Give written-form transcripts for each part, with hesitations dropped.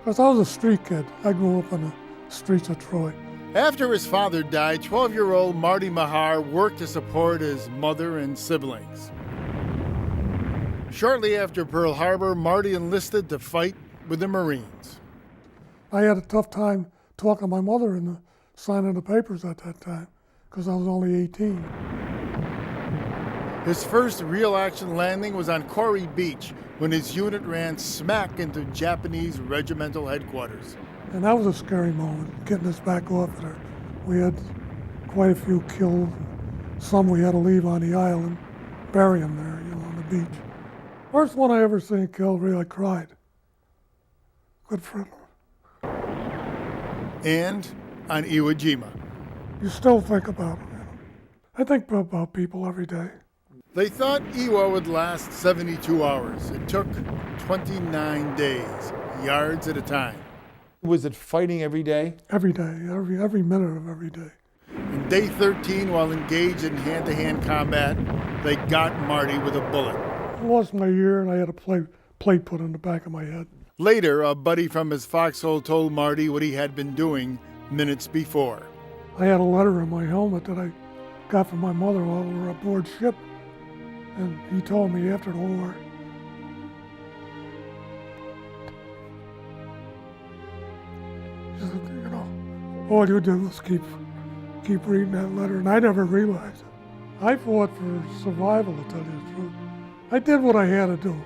Because I was a street kid. I grew up on the streets of Troy. After his father died, 12-year-old Marty Mahar worked to support his mother and siblings. Shortly after Pearl Harbor, Marty enlisted to fight with the Marines. I had a tough time talking my mother into signing the papers at that time because I was only 18. His first real action landing was on Corey Beach when his unit ran smack into Japanese regimental headquarters. And that was a scary moment, getting us back off there. We had quite a few killed. Some we had to leave on the island, bury them there, on the beach. First one I ever seen killed, really, I cried. Good friend. And on Iwo Jima. You still think about it. I think about people every day. They thought Iwo would last 72 hours. It took 29 days, yards at a time. Was it fighting every day? Every day, every minute of every day. In day 13, while engaged in hand-to-hand combat, they got Marty with a bullet. I lost my ear and I had a plate put on the back of my head. Later, a buddy from his foxhole told Marty what he had been doing minutes before. I had a letter in my helmet that I got from my mother while we were aboard ship. And he told me after the war, he said, all you do is keep reading that letter. And I never realized it. I fought for survival, to tell you the truth. I did what I had to do.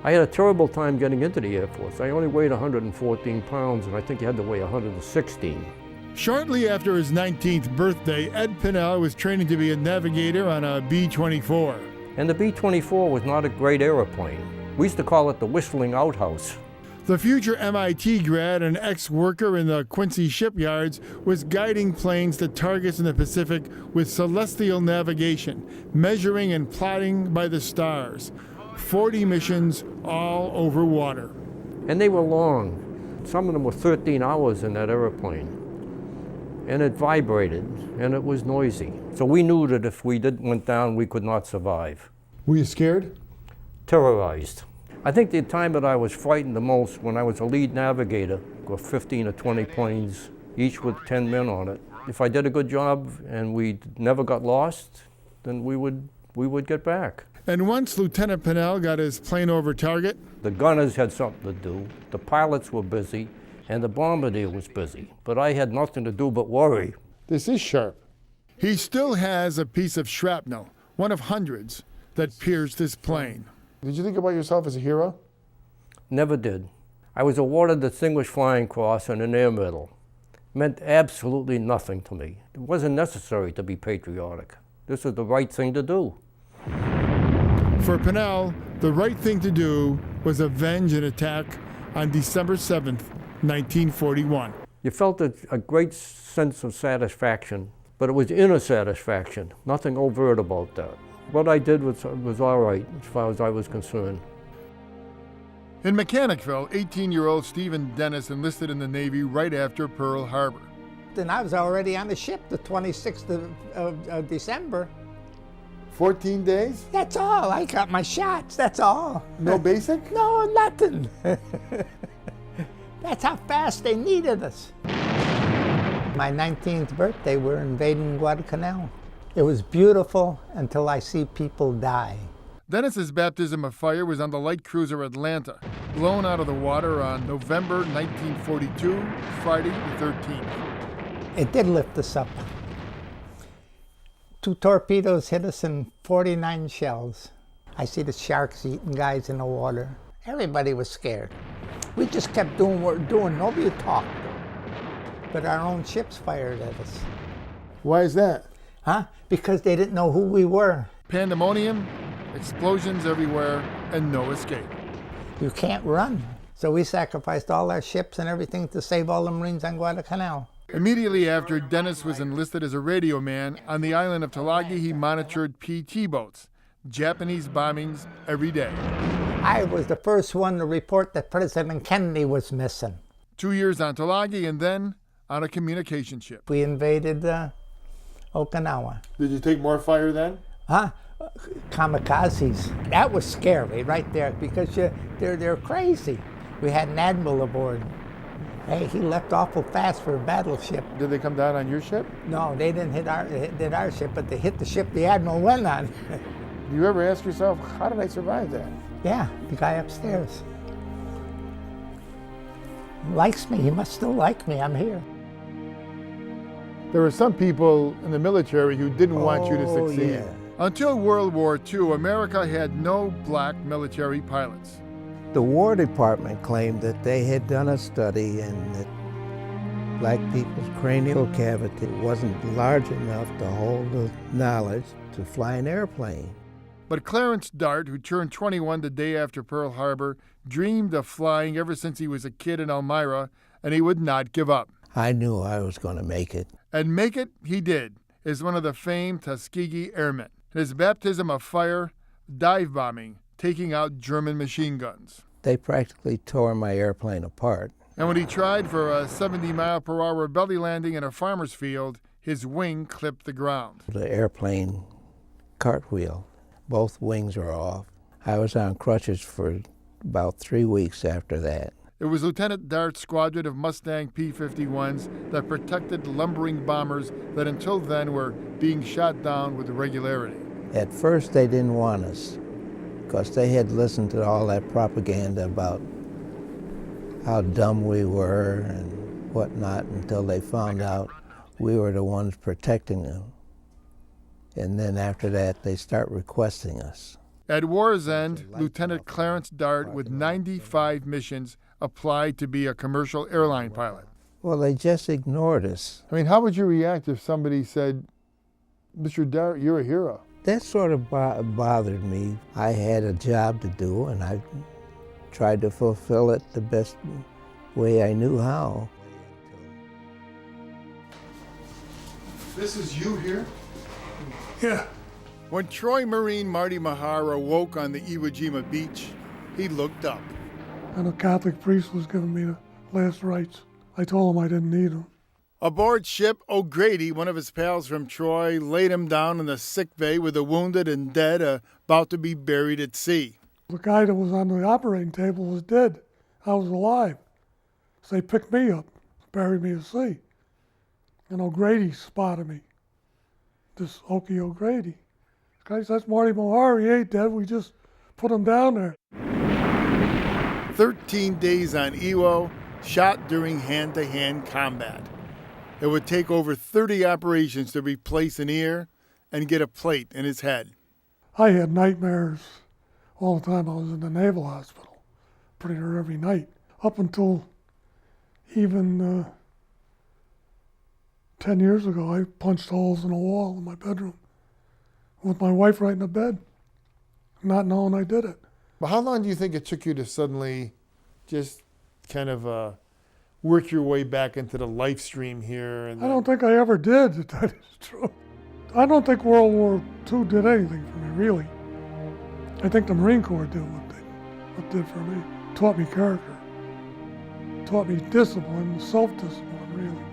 I had a terrible time getting into the Air Force. I only weighed 114 pounds, and I think you had to weigh 116. Shortly after his 19th birthday, Ed Pinnell was training to be a navigator on a B-24. And the B-24 was not a great airplane. We used to call it the whistling outhouse. The future MIT grad and ex-worker in the Quincy shipyards was guiding planes to targets in the Pacific with celestial navigation, measuring and plotting by the stars. 40 missions all over water. And they were long. Some of them were 13 hours in that airplane. And it vibrated, and it was noisy. So we knew that if we went down, we could not survive. Were you scared? Terrorized. I think the time that I was frightened the most when I was a lead navigator with 15 or 20 planes, each with 10 men on it. If I did a good job and we never got lost, then we would get back. And once Lieutenant Pinnell got his plane over target, the gunners had something to do, the pilots were busy, and the bombardier was busy. But I had nothing to do but worry. This is sharp. He still has a piece of shrapnel, one of hundreds, that pierced his plane. Did you think about yourself as a hero? Never did. I was awarded the Distinguished Flying Cross and an Air Medal. It meant absolutely nothing to me. It wasn't necessary to be patriotic. This was the right thing to do. For Pinnell, the right thing to do was avenge an attack on December 7th, 1941. You felt a great sense of satisfaction, but it was inner satisfaction, nothing overt about that. What I did was all right as far as I was concerned. In Mechanicsville, 18-year-old Stephen Dennis enlisted in the Navy right after Pearl Harbor. Then I was already on the ship the 26th of December. 14 days? That's all. I got my shots, that's all. No basic? No, nothing. That's how fast they needed us. My 19th birthday, we're invading Guadalcanal. It was beautiful until I see people die. Dennis's baptism of fire was on the light cruiser Atlanta, blown out of the water on November 1942, Friday the 13th. It did lift us up. 2 torpedoes hit us and 49 shells. I see the sharks eating guys in the water. Everybody was scared. We just kept doing what we're doing. Nobody talked. But our own ships fired at us. Why is that? Huh? Because they didn't know who we were. Pandemonium, explosions everywhere, and no escape. You can't run. So we sacrificed all our ships and everything to save all the Marines on Guadalcanal. Immediately after, Dennis was enlisted as a radio man. On the island of Tulagi, he monitored PT boats, Japanese bombings every day. I was the first one to report that President Kennedy was missing. 2 years on Tulagi and then on a communication ship. We invaded Okinawa. Did you take more fire then? Huh? Kamikazes. That was scary right there because they're crazy. We had an admiral aboard. Hey, he left awful fast for a battleship. Did they come down on your ship? No, they didn't hit our ship, but they hit the ship the admiral went on. Do you ever ask yourself, how did I survive that? Yeah, the guy upstairs. He likes me. He must still like me. I'm here. There were some people in the military who didn't want you to succeed. Yeah. Until World War II, America had no black military pilots. The War Department claimed that they had done a study and that black people's cranial cavity wasn't large enough to hold the knowledge to fly an airplane. But Clarence Dart, who turned 21 the day after Pearl Harbor, dreamed of flying ever since he was a kid in Elmira, and he would not give up. I knew I was going to make it. And make it he did, as one of the famed Tuskegee Airmen. His baptism of fire, dive bombing, taking out German machine guns. They practically tore my airplane apart. And when he tried for a 70-mile-per-hour belly landing in a farmer's field, his wing clipped the ground. The airplane cartwheel, both wings were off. I was on crutches for about 3 weeks after that. It was Lieutenant Dart's squadron of Mustang P-51s that protected lumbering bombers that until then were being shot down with regularity. At first they didn't want us because they had listened to all that propaganda about how dumb we were and whatnot until they found out we were the ones protecting them. And then after that, they start requesting us. At war's end, Lieutenant Clarence Dart, with 95 missions, applied to be a commercial airline pilot. Well, they just ignored us. I mean, how would you react if somebody said, Mr. Dart, you're a hero? That sort of bothered me. I had a job to do, and I tried to fulfill it the best way I knew how. This is you here? Yeah. When Troy Marine Marty Mahar awoke on the Iwo Jima beach, he looked up. And a Catholic priest was giving me the last rites. I told him I didn't need them. Aboard ship, O'Grady, one of his pals from Troy, laid him down in the sick bay with the wounded and dead about to be buried at sea. The guy that was on the operating table was dead. I was alive. So they picked me up, buried me at sea. And O'Grady spotted me. This Okie O'Grady. Guy says, that's Marty Mahar. He ain't dead. We just put him down there. 13 days on Iwo, shot during hand-to-hand combat. It would take over 30 operations to replace an ear and get a plate in his head. I had nightmares all the time I was in the Naval Hospital, pretty near every night, up until even 10 years ago. I punched holes in a wall in my bedroom with my wife right in the bed, not knowing I did it. But how long do you think it took you to suddenly just kind of work your way back into the life stream here? And I don't think I ever did, if that is true. I don't think World War II did anything for me, really. I think the Marine Corps did what did for me. Taught me character. Taught me discipline, self-discipline, really.